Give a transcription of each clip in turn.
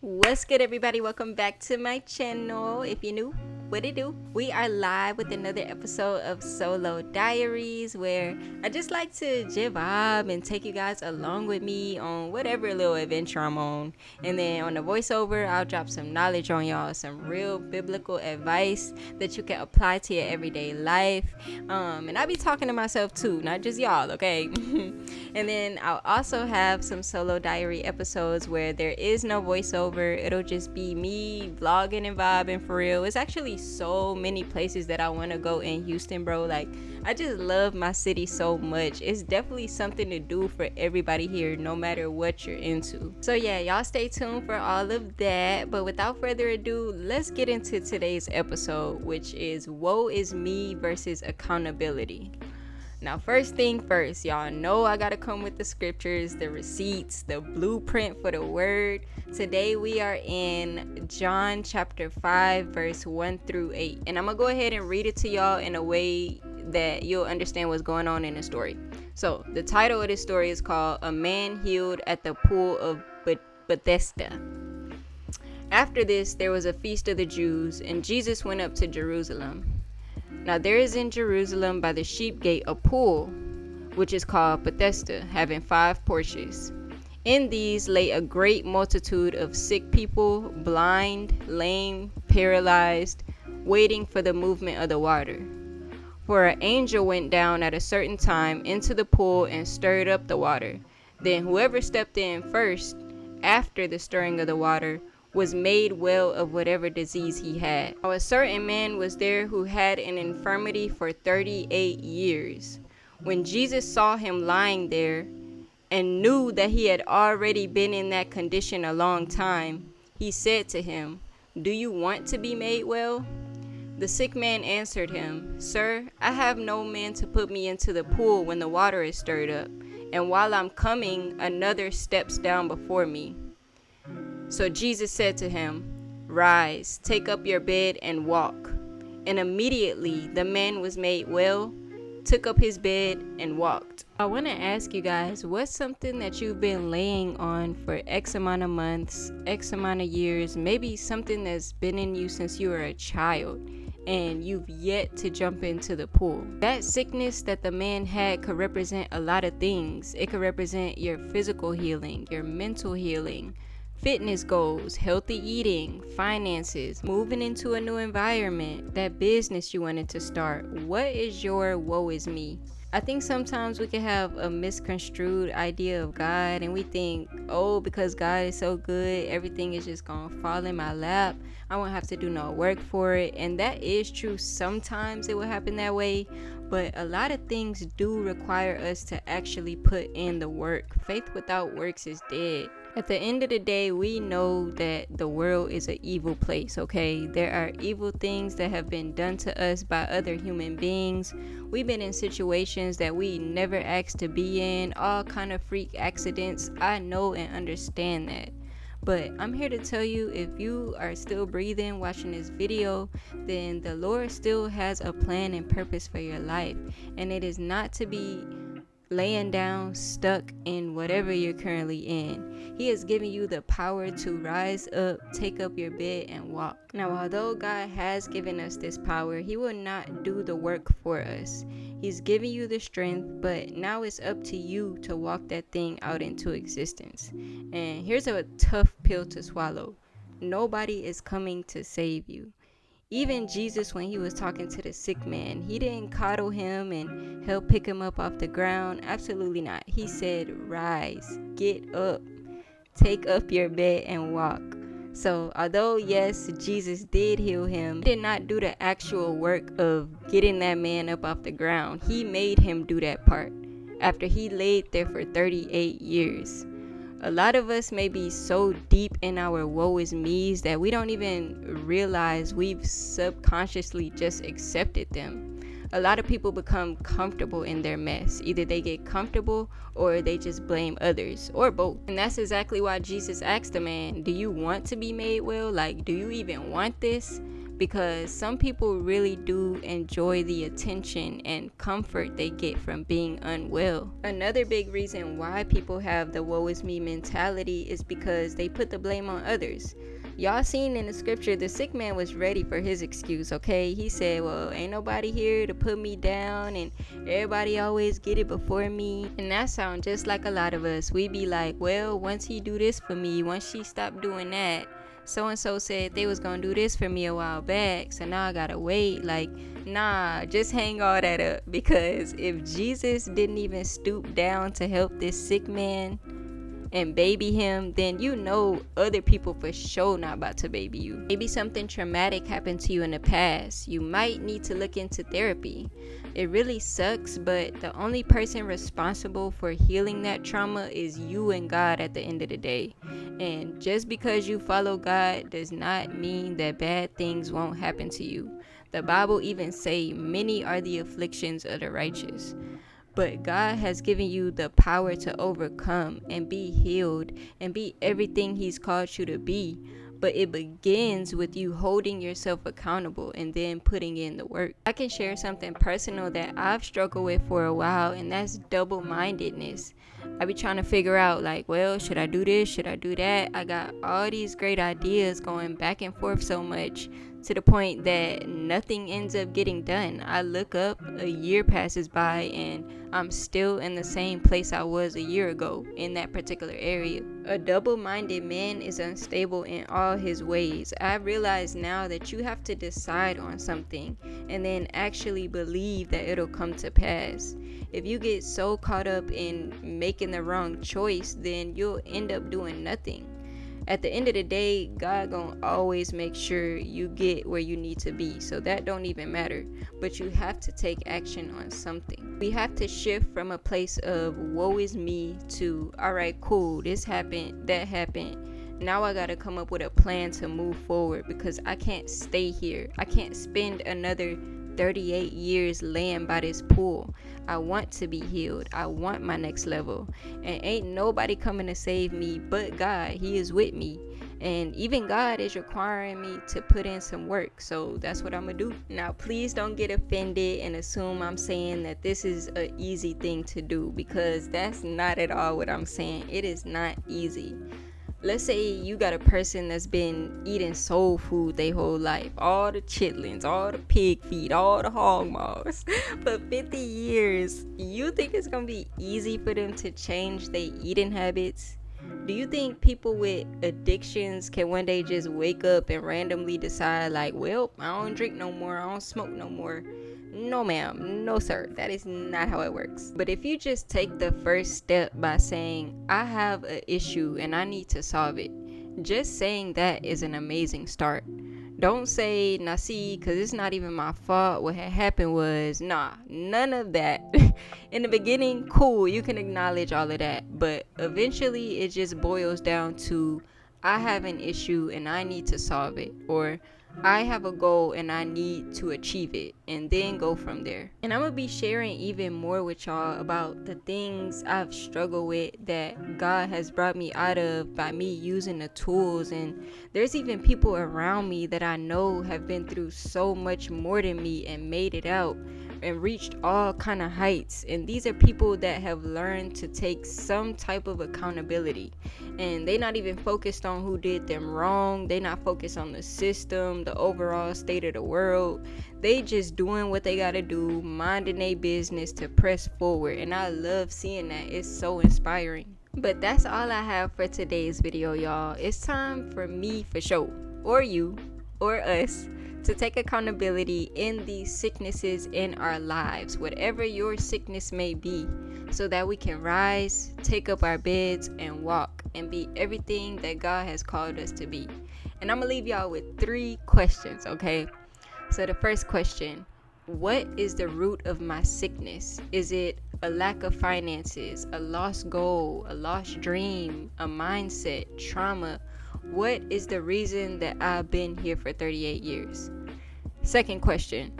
What's good, everybody? Welcome back to my channel. If you're new, what it do? We are live with another episode of Solo Diaries, where I just like to vibe and take you guys along with me on whatever little adventure I'm on. And then on the voiceover, I'll drop some knowledge on y'all, some real biblical advice that you can apply to your everyday life. And I'll be talking to myself too, not just y'all, okay? And then I'll also have some solo diary episodes where there is no voiceover. It'll just be me vlogging and vibing for real. It's actually so many places that I want to go in Houston, bro. Like, I just love my city so much. It's definitely something to do for everybody here, no matter what you're into. So yeah, y'all stay tuned for all of that. But without further ado, let's get into today's episode, which is woe is me versus accountability. Now, first thing first, y'all know I gotta come with the scriptures, the receipts, the blueprint for the word. Today we are in John chapter 5 verse 1 through 8, and I'm gonna go ahead and read it to y'all in a way that you'll understand what's going on in the story. So the title of this story is called A Man Healed at the Pool of Bethesda. After this, there was a feast of the Jews, and Jesus went up to Jerusalem. Now there is in Jerusalem by the sheep gate a pool, which is called Bethesda, having 5 porches. In these lay a great multitude of sick people, blind, lame, paralyzed, waiting for the movement of the water. For an angel went down at a certain time into the pool and stirred up the water. Then whoever stepped in first, after the stirring of the water, was made well of whatever disease he had. Now a certain man was there who had an infirmity for 38 years. When Jesus saw him lying there and knew that he had already been in that condition a long time, he said to him, "Do you want to be made well?" The sick man answered him, "Sir, I have no man to put me into the pool when the water is stirred up, and while I'm coming, another steps down before me." So Jesus said to him, "Rise, take up your bed and walk." And immediately the man was made well, took up his bed and walked. I want to ask you guys, what's something that you've been laying on for X amount of months, X amount of years, maybe something that's been in you since you were a child, and you've yet to jump into the pool? That sickness that the man had could represent a lot of things. It could represent your physical healing, your mental healing, fitness goals, healthy eating, finances, moving into a new environment, that business you wanted to start. What is your woe is me? I think sometimes we can have a misconstrued idea of God, and we think, oh, because God is so good, everything is just gonna fall in my lap. I won't have to do no work for it. And that is true. Sometimes it will happen that way, but a lot of things do require us to actually put in the work. Faith without works is dead. At the end of the day, we know that the world is an evil place, okay? There are evil things that have been done to us by other human beings. We've been in situations that we never asked to be in, all kind of freak accidents. I know and understand that. But I'm here to tell you, if you are still breathing, watching this video, then the Lord still has a plan and purpose for your life. And it is not to be laying down, stuck in whatever you're currently in. He has given you the power to rise up, take up your bed, and walk. Now, although God has given us this power, He will not do the work for us. He's giving you the strength, but now it's up to you to walk that thing out into existence. And here's a tough pill to swallow. Nobody is coming to save you. Even Jesus, when he was talking to the sick man, he didn't coddle him and help pick him up off the ground. Absolutely not. He said, "Rise, get up, take up your bed and walk." So although yes, Jesus did heal him, he did not do the actual work of getting that man up off the ground. He made him do that part after he laid there for 38 years. A lot of us may be so deep in our woe is me's that we don't even realize we've subconsciously just accepted them. A lot of people become comfortable in their mess. Either they get comfortable or they just blame others, or both. And that's exactly why Jesus asked the man, "Do you want to be made well? Like, do you even want this?" because some people really do enjoy the attention and comfort they get from being unwell. Another big reason why people have the woe is me mentality is because they put the blame on others. Y'all seen in the scripture, the sick man was ready for his excuse, okay? He said, well, ain't nobody here to put me down, and everybody always get it before me. And that sounds just like a lot of us. We be like, well, once he do this for me, once she stop doing that, so and so said they was gonna do this for me a while back, so now I gotta wait. Like, nah, just hang all that up, because if Jesus didn't even stoop down to help this sick man and baby him, then you know other people for sure not about to baby you. Maybe something traumatic happened to you in the past. You might need to look into therapy. It really sucks, but the only person responsible for healing that trauma is you and God at the end of the day. And just because you follow God does not mean that bad things won't happen to you. The Bible even say many are the afflictions of the righteous. But God has given you the power to overcome and be healed and be everything He's called you to be. But it begins with you holding yourself accountable and then putting in the work. I can share something personal that I've struggled with for a while, and that's double-mindedness. I be trying to figure out, like, well, should I do this? Should I do that? I got all these great ideas going back and forth so much, to the point that nothing ends up getting done. I look up, a year passes by, and I'm still in the same place I was a year ago in that particular area. A double-minded man is unstable in all his ways. I realize now that you have to decide on something and then actually believe that it'll come to pass. If you get so caught up in making the wrong choice, then you'll end up doing nothing. At the end of the day, God gonna always make sure you get where you need to be, so that don't even matter. But you have to take action on something. We have to shift from a place of woe is me to, all right, cool, this happened, that happened. Now I gotta come up with a plan to move forward, because I can't stay here. I can't spend another 38 years laying by this pool. I want to be healed. I want my next level. And ain't nobody coming to save me but God. He is with me. And even God is requiring me to put in some work. So that's what I'm gonna do. Now, please don't get offended and assume I'm saying that this is an easy thing to do, because that's not at all what I'm saying. It is not easy. Let's say you got a person that's been eating soul food their whole life, all the chitlins, all the pig feet, all the hog maws for 50 years. You think it's gonna be easy for them to change their eating habits? Do you think people with addictions can one day just wake up and randomly decide, like, well, I don't drink no more, I don't smoke no more? No ma'am, no sir, that is not how it works. But if you just take the first step by saying, I have an issue and I need to solve it, just saying that is an amazing start. Don't say, nah, see, because it's not even my fault. What had happened was, nah, none of that. In the beginning, cool, you can acknowledge all of that. But eventually, it just boils down to, I have an issue and I need to solve it. Or, I have a goal and I need to achieve it, and then go from there. And I'm gonna be sharing even more with y'all about the things I've struggled with that God has brought me out of by me using the tools. And there's even people around me that I know have been through so much more than me and made it out and reached all kind of heights. And these are people that have learned to take some type of accountability, and they not even focused on who did them wrong. They not focused on the system, the overall state of the world. They just doing what they gotta do, minding their business to press forward. And I love seeing that. It's so inspiring. But that's all I have for today's video, y'all. It's time for me, for sure, or you, or us, to take accountability in these sicknesses in our lives, whatever your sickness may be, so that we can rise, take up our beds, and walk and be everything that God has called us to be. And I'm gonna leave y'all with 3 questions, okay? So the first question, what is the root of my sickness? Is it a lack of finances, a lost goal, a lost dream, a mindset, trauma? What is the reason that I've been here for 38 years? Second question,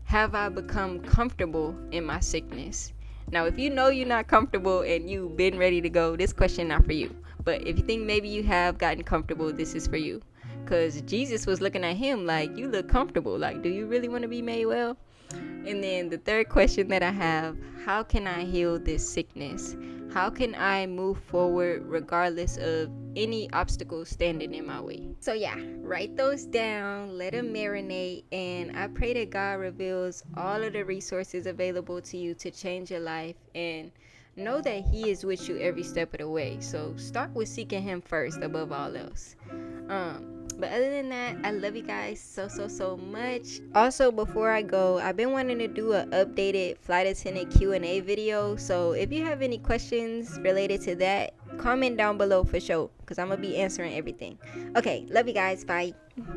have I become comfortable in my sickness? Now, if you know you're not comfortable and you've been ready to go, this question not for you. But if you think maybe you have gotten comfortable, this is for you. because Jesus was looking at him like, you look comfortable, like, do you really want to be made well? And then the third question that I have, how can I heal this sickness? How can I move forward regardless of any obstacles standing in my way? So yeah, write those down, let them marinate, and I pray that God reveals all of the resources available to you to change your life, and know that He is with you every step of the way. So start with seeking Him first above all else. But other than that, I love you guys so much. Also, before I go, I've been wanting to do an updated flight attendant Q&A video. So if you have any questions related to that, comment down below for sure, because I'm gonna be answering everything. Okay, love you guys. Bye.